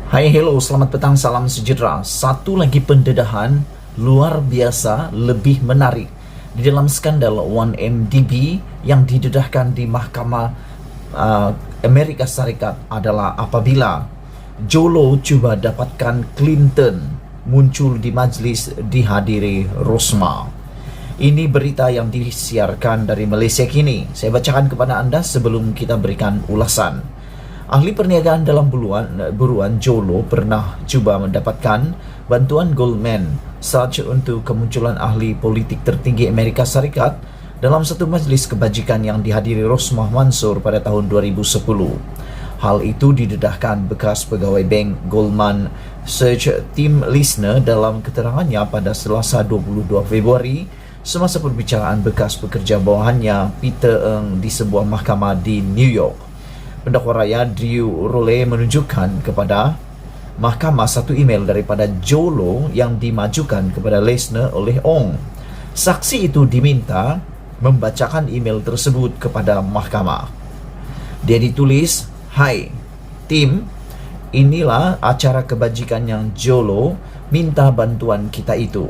Hai, hello, selamat petang, salam sejahtera. Satu lagi pendedahan luar biasa lebih menarik di dalam skandal 1MDB yang didedahkan di Mahkamah Amerika Serikat adalah apabila Jolo cuba dapatkan Clinton muncul di majlis dihadiri Rosmah. Ini berita yang disiarkan dari Malaysia kini. Saya bacakan kepada anda sebelum kita berikan ulasan. Ahli perniagaan dalam buruan Jolo pernah cuba mendapatkan bantuan Goldman Sachs untuk kemunculan ahli politik tertinggi Amerika Serikat dalam satu majlis kebajikan yang dihadiri Rosmah Mansur pada tahun 2010. Hal itu didedahkan bekas pegawai bank Goldman Sachs Tim Lisner dalam keterangannya pada Selasa 22 Februari semasa perbicaraan bekas pekerja bawahannya Peter Ng di sebuah mahkamah di New York. Pendakwa raya Drew Rolle menunjukkan kepada mahkamah satu email daripada Jolo yang dimajukan kepada Lisner oleh Ong. Saksi itu diminta membacakan email tersebut kepada mahkamah. Dia ditulis, "Hai, tim, inilah acara kebajikan yang Jolo minta bantuan kita itu.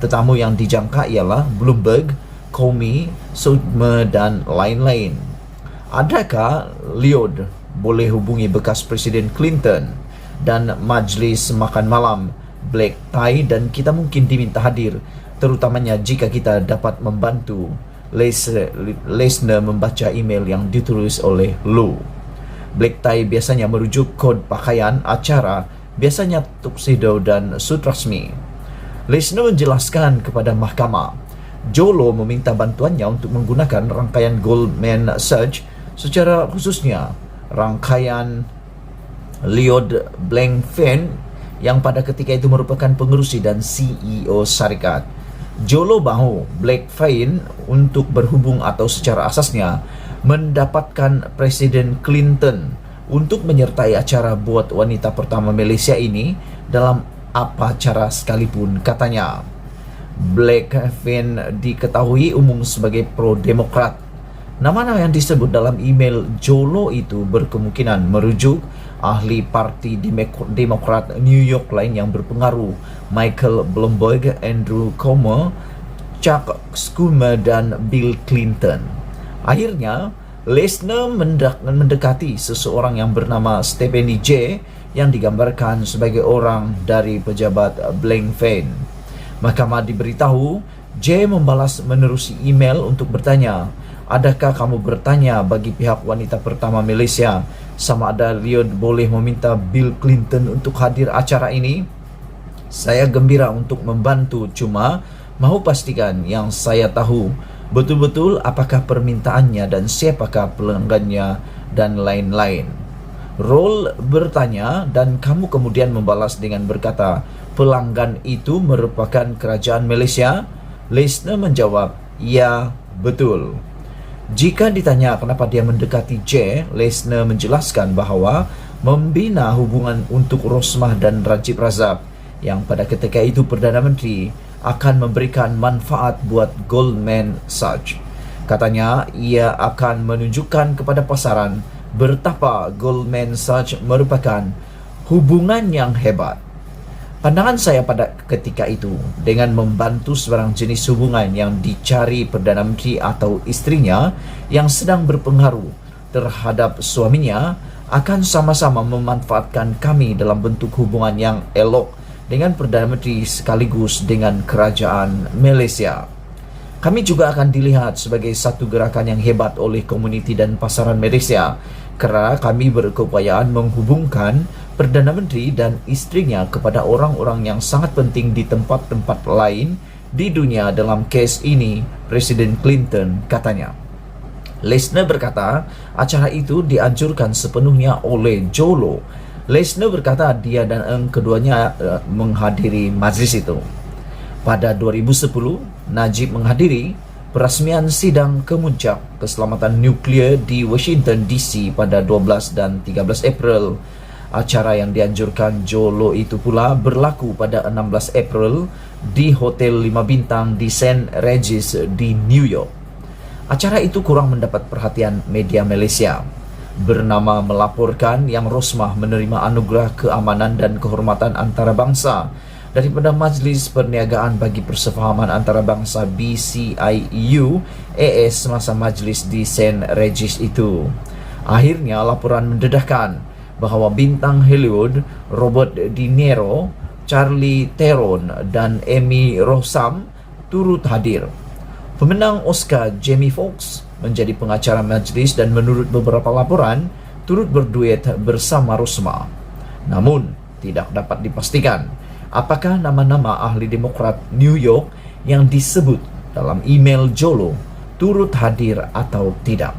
Tetamu yang dijangka ialah Bloomberg, Comey, Sudme dan lain-lain. Adakah Lloyd boleh hubungi bekas Presiden Clinton dan majlis makan malam black tie dan kita mungkin diminta hadir, terutamanya jika kita dapat membantu Lisner membaca email yang ditulis oleh Lu. Black tie biasanya merujuk kod pakaian acara, biasanya tuxedo dan suit rasmi." Lisner menjelaskan kepada mahkamah, Jolo meminta bantuannya untuk menggunakan rangkaian Goldman Sachs, secara khususnya rangkaian Lloyd Blankfein yang pada ketika itu merupakan pengerusi dan CEO syarikat. Jolo mahu Blankfein untuk berhubung atau secara asasnya mendapatkan Presiden Clinton untuk menyertai acara buat wanita pertama Malaysia ini dalam apa cara sekalipun, katanya. Blankfein diketahui umum sebagai pro-demokrat. Nama-nama yang disebut dalam email Jolo itu berkemungkinan merujuk ahli parti Demokrat New York lain yang berpengaruh, Michael Bloomberg, Andrew Cuomo, Chuck Schumer dan Bill Clinton. Akhirnya, Lisner mendekati seseorang yang bernama Stephanie J yang digambarkan sebagai orang dari pejabat Blankfein. Mahkamah diberitahu J membalas menerusi email untuk bertanya, "Adakah kamu bertanya bagi pihak wanita pertama Malaysia sama ada Lloyd boleh meminta Bill Clinton untuk hadir acara ini? Saya gembira untuk membantu, cuma mahu pastikan yang saya tahu betul-betul apakah permintaannya dan siapakah pelanggannya dan lain-lain." Roll bertanya dan kamu kemudian membalas dengan berkata, "Pelanggan itu merupakan kerajaan Malaysia?" Lisner menjawab, "Ya, betul." Jika ditanya kenapa dia mendekati J, Lisner menjelaskan bahawa membina hubungan untuk Rosmah dan Najib Razak yang pada ketika itu Perdana Menteri akan memberikan manfaat buat Goldman Sachs. Katanya ia akan menunjukkan kepada pasaran betapa Goldman Sachs merupakan hubungan yang hebat. Pandangan saya pada ketika itu, dengan membantu sebarang jenis hubungan yang dicari Perdana Menteri atau istrinya yang sedang berpengaruh terhadap suaminya, akan sama-sama memanfaatkan kami dalam bentuk hubungan yang elok dengan Perdana Menteri sekaligus dengan kerajaan Malaysia. Kami juga akan dilihat sebagai satu gerakan yang hebat oleh komuniti dan pasaran Malaysia kerana kami berkeupayaan menghubungkan Perdana Menteri dan istrinya kepada orang-orang yang sangat penting di tempat-tempat lain di dunia dalam kes ini, Presiden Clinton, katanya. Lisner berkata, acara itu dianjurkan sepenuhnya oleh Jolo. Lisner berkata dia dan Ng keduanya menghadiri majlis itu. Pada 2010, Najib menghadiri perasmian sidang kemuncak keselamatan nuklear di Washington DC pada 12 dan 13 April. Acara yang dianjurkan Jolo itu pula berlaku pada 16 April di Hotel 5 Bintang di St. Regis di New York. Acara itu kurang mendapat perhatian media Malaysia. bernama melaporkan Yang Rosmah menerima anugerah keamanan dan kehormatan antarabangsa daripada Majlis Perniagaan bagi Persefahaman Antarabangsa BCIU AS semasa majlis di St. Regis itu. Akhirnya laporan mendedahkan bahawa bintang Hollywood Robert De Niro, Charlie Theron dan Amy Rossum turut hadir. Pemenang Oscar Jamie Foxx menjadi pengacara majlis dan menurut beberapa laporan turut berduet bersama Rosmah. Namun tidak dapat dipastikan apakah nama-nama ahli Demokrat New York yang disebut dalam email Jolo turut hadir atau tidak.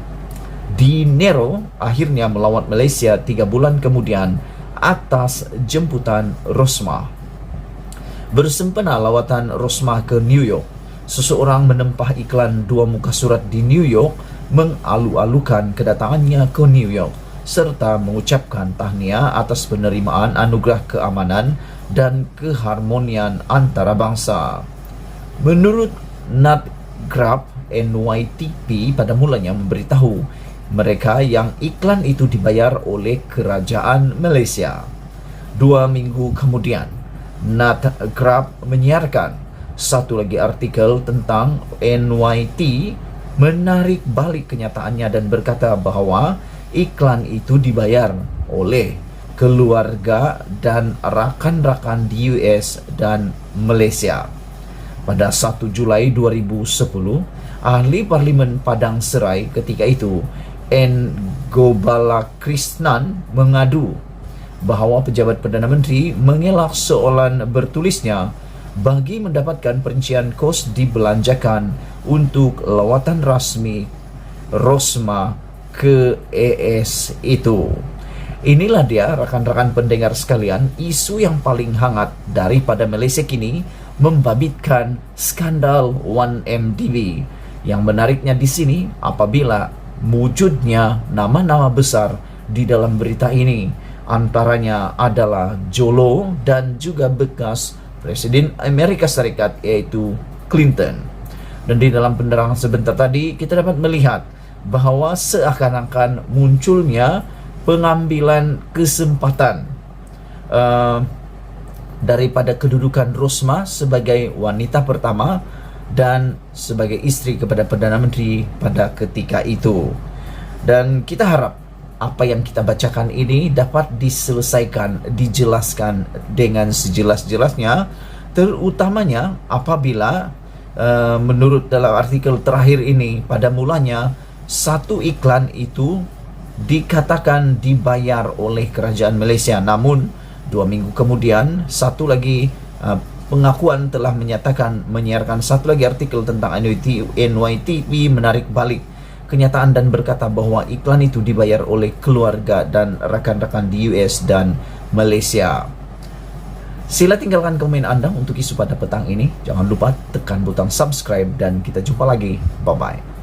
De Niro akhirnya melawat Malaysia 3 bulan kemudian atas jemputan Rosmah. Bersempena lawatan Rosmah ke New York, seseorang menempah iklan 2 muka surat di New York mengalu-alukan kedatangannya ke New York serta mengucapkan tahniah atas penerimaan anugerah keamanan dan keharmonian antarabangsa. Menurut Nat Grab, NYTP pada mulanya memberitahu mereka yang iklan itu dibayar oleh kerajaan Malaysia. 2 minggu kemudian, Nat Grab menyiarkan satu lagi artikel tentang NYT menarik balik kenyataannya dan berkata bahawa iklan itu dibayar oleh keluarga dan rakan-rakan di US dan Malaysia. Pada 1 Julai 2010, ahli Parlimen Padang Serai ketika itu, N. Gopalakrishnan, mengadu bahawa pejabat Perdana Menteri mengelak soalan bertulisnya bagi mendapatkan perincian kos dibelanjakan untuk lawatan rasmi Rosmah ke AS itu. Inilah dia rakan-rakan pendengar sekalian, isu yang paling hangat daripada Malaysia kini membabitkan skandal 1MDB. Yang menariknya di sini apabila wujudnya nama-nama besar di dalam berita ini, antaranya adalah Jolo dan juga bekas Presiden Amerika Serikat yaitu Clinton. Dan di dalam penerangan sebentar tadi kita dapat melihat bahawa seakan-akan munculnya pengambilan kesempatan daripada kedudukan Rosmah sebagai wanita pertama dan sebagai isteri kepada Perdana Menteri pada ketika itu. Dan kita harap apa yang kita bacakan ini dapat diselesaikan, dijelaskan dengan sejelas-jelasnya, terutamanya apabila menurut dalam artikel terakhir ini pada mulanya satu iklan itu dikatakan dibayar oleh kerajaan Malaysia, namun 2 minggu kemudian satu lagi pengakuan telah menyiarkan satu lagi artikel tentang NYTV menarik balik kenyataan dan berkata bahawa iklan itu dibayar oleh keluarga dan rakan-rakan di US dan Malaysia. Sila tinggalkan komen anda untuk isu pada petang ini. Jangan lupa tekan butang subscribe dan kita jumpa lagi. Bye-bye.